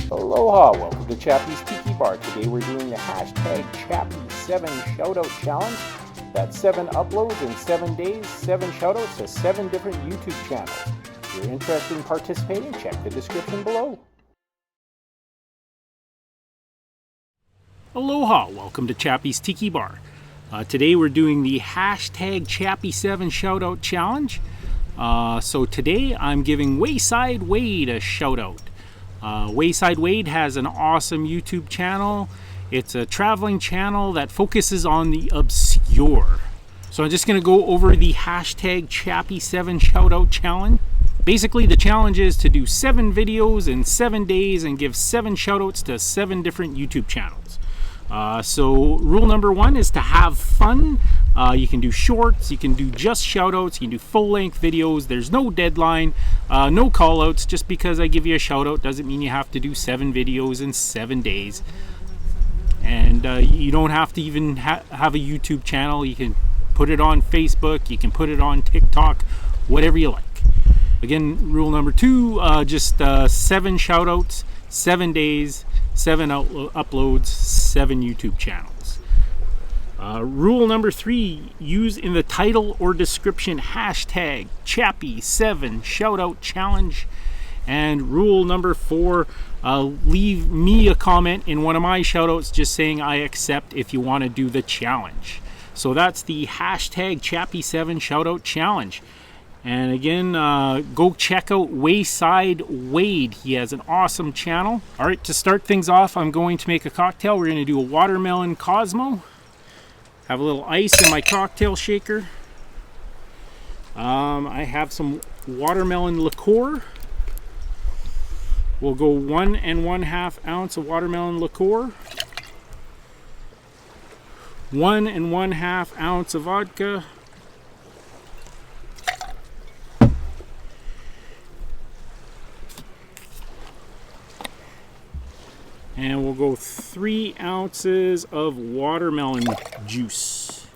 Aloha, welcome to Chappy's Tiki Bar. Today we're doing the hashtag Chappy7 Shoutout Challenge. That's 7 uploads in 7 days, 7 shoutouts to 7 different YouTube channels. If you're interested in participating, check the description below. Aloha, welcome to Chappy's Tiki Bar. Today we're doing the hashtag Chappy7 Shoutout Challenge. So today I'm giving Wayside Wade a shoutout. Wayside Wade has an awesome YouTube channel. It's a traveling channel that focuses on the obscure. So I'm just going to go over the hashtag Chappy7 Shoutout Challenge. Basically the challenge is to do 7 videos in 7 days and give 7 shoutouts to 7 different YouTube channels. So rule number 1 is to have fun. You can do shorts, you can do just shoutouts, you can do full-length videos. There's no deadline, no callouts. Just because I give you a shoutout doesn't mean you have to do 7 videos in 7 days. And you don't have to even have a YouTube channel. You can put it on Facebook, you can put it on TikTok, whatever you like. Again, rule number 2, just 7 shoutouts, 7 days, 7 uploads, 7 YouTube channels. Rule number 3, use in the title or description hashtag Chappy7 Shoutout Challenge. And rule number 4, leave me a comment in one of my shoutouts just saying I accept if you want to do the challenge. So that's the hashtag Chappy7 Shoutout Challenge. And again, go check out Wayside Wade. He has an awesome channel. All right, to start things off, I'm going to make a cocktail. We're going to do a watermelon Cosmo. Have a little ice in my cocktail shaker. I have some watermelon liqueur. We'll go 1 1/2 ounce of watermelon liqueur. 1 1/2 ounce of vodka. And we'll go 3 ounces of watermelon juice.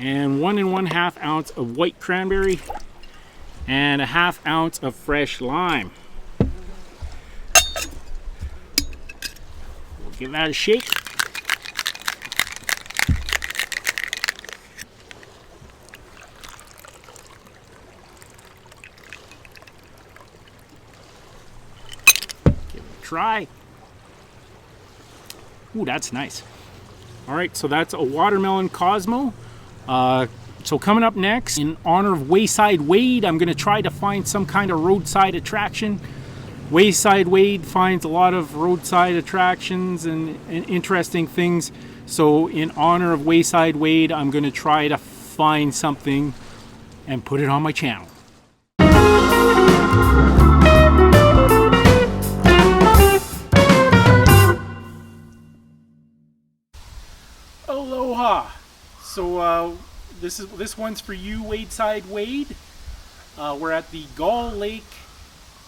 And 1 1/2 ounce of white cranberry. And a 1/2 ounce of fresh lime. We'll give that a shake. Give it a try. Ooh, that's nice. All right, so that's a watermelon Cosmo. So coming up next, in honor of Wayside Wade, I'm going to try to find some kind of roadside attraction. Wayside Wade finds a lot of roadside attractions and interesting things. So in honor of Wayside Wade, I'm going to try to find something and put it on my channel. Aloha! So this one's for you, Wayside Wade. We're at the Gull Lake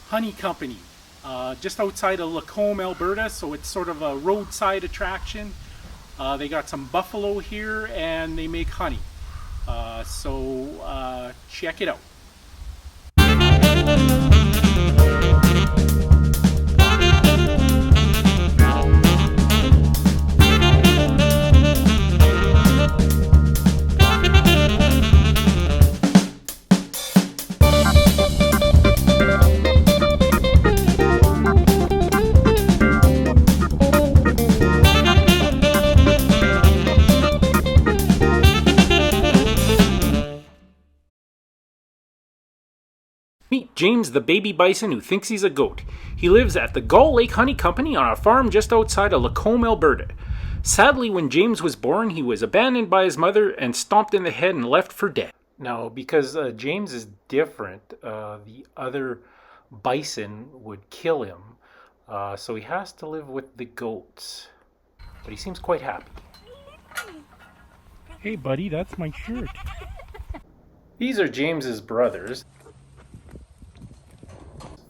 Honey Company, just outside of Lacombe, Alberta. So it's sort of a roadside attraction. They got some buffalo here, and they make honey. So check it out. Meet James the baby bison who thinks he's a goat. He lives at the Gull Lake Honey Company on a farm just outside of Lacombe, Alberta. Sadly, when James was born, he was abandoned by his mother and stomped in the head and left for dead. Now, because James is different, the other bison would kill him, so he has to live with the goats. But he seems quite happy. Hey buddy, that's my shirt. These are James's brothers.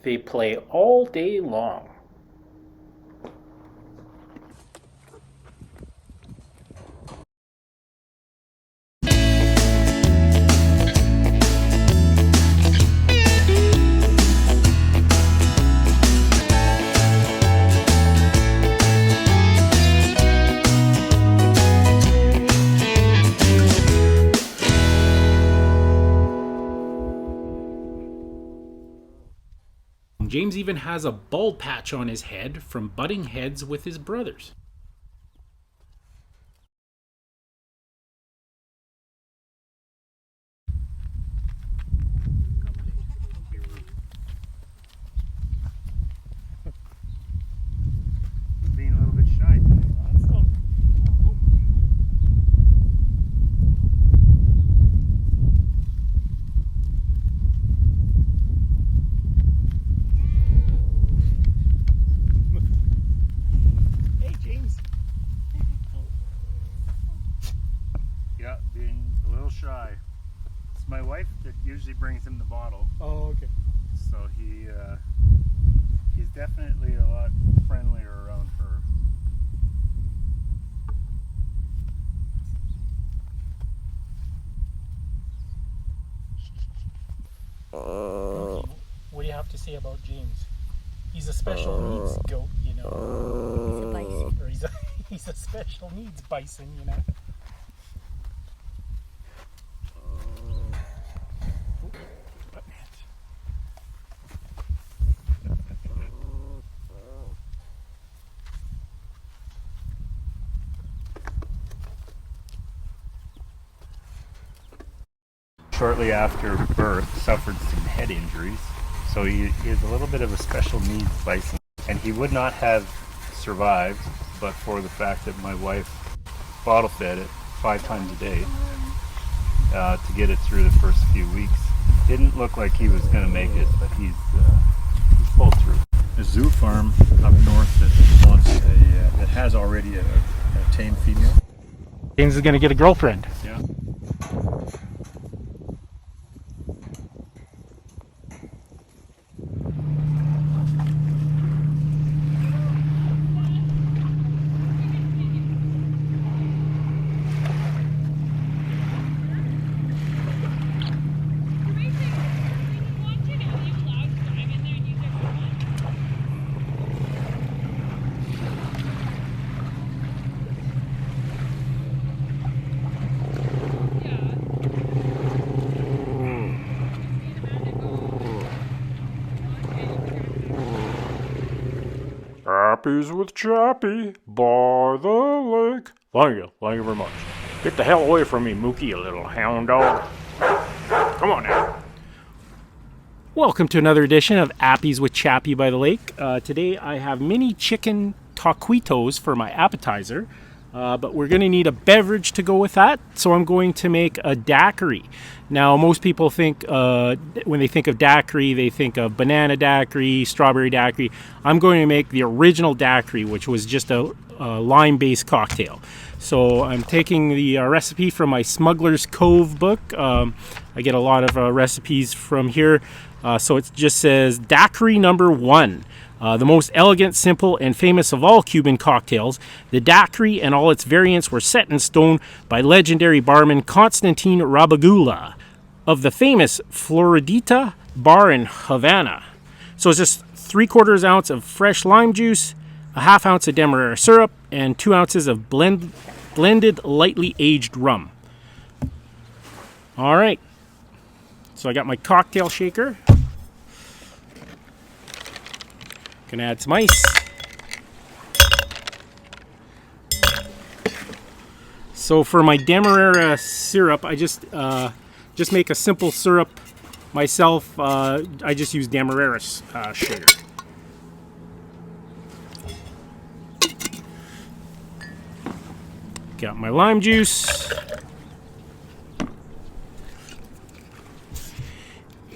They play all day long. James even has a bald patch on his head from butting heads with his brothers. Being a little bit shy today. Hey, James. Yeah, being a little shy. It's my wife that usually brings him the bottle, Oh, okay. so he's definitely a lot friendlier around her. What do you have to say about James? He's a special needs goat, you know. He's a bison. Or he's a special needs bison, you know. Shortly after birth, suffered some head injuries, so he is a little bit of a special needs bison, and he would not have survived but for the fact that my wife bottle fed it 5 times a day to get it through the first few weeks. Didn't look like he was going to make it, but he's pulled through. A zoo farm up north that wants that has already a tame female. James is going to get a girlfriend. Yeah. Chappy's with Chappy by the lake. Thank you very much. Get the hell away from me, Mookie, you little hound dog. Come on now. Welcome to another edition of Appies with Chappy by the Lake. Today I have mini chicken taquitos for my appetizer, but we're going to need a beverage to go with that, so I'm going to make a daiquiri. Now, most people think, when they think of daiquiri, they think of banana daiquiri, strawberry daiquiri. I'm going to make the original daiquiri, which was just a lime-based cocktail. So I'm taking the recipe from my Smuggler's Cove book. I get a lot of recipes from here. So it just says daiquiri number 1. The most elegant, simple, and famous of all Cuban cocktails, the daiquiri and all its variants were set in stone by legendary barman Constantine Rabagula of the famous Floridita bar in Havana. So it's just 3/4 ounce of fresh lime juice, a 1/2 ounce of demerara syrup, and 2 ounces of blended lightly aged rum. All right, so I got my cocktail shaker. Gonna add some ice. So for my demerara syrup, I just make a simple syrup myself. I just use demerara sugar. Got my lime juice.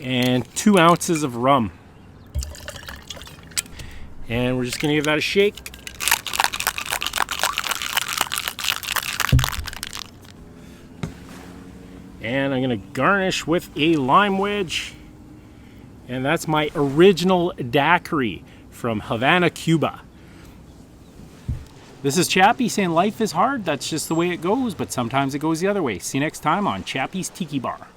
And 2 ounces of rum. And we're just going to give that a shake. And I'm going to garnish with a lime wedge. And that's my original daiquiri from Havana, Cuba. This is Chappy saying life is hard. That's just the way it goes, but sometimes it goes the other way. See you next time on Chappy's Tiki Bar.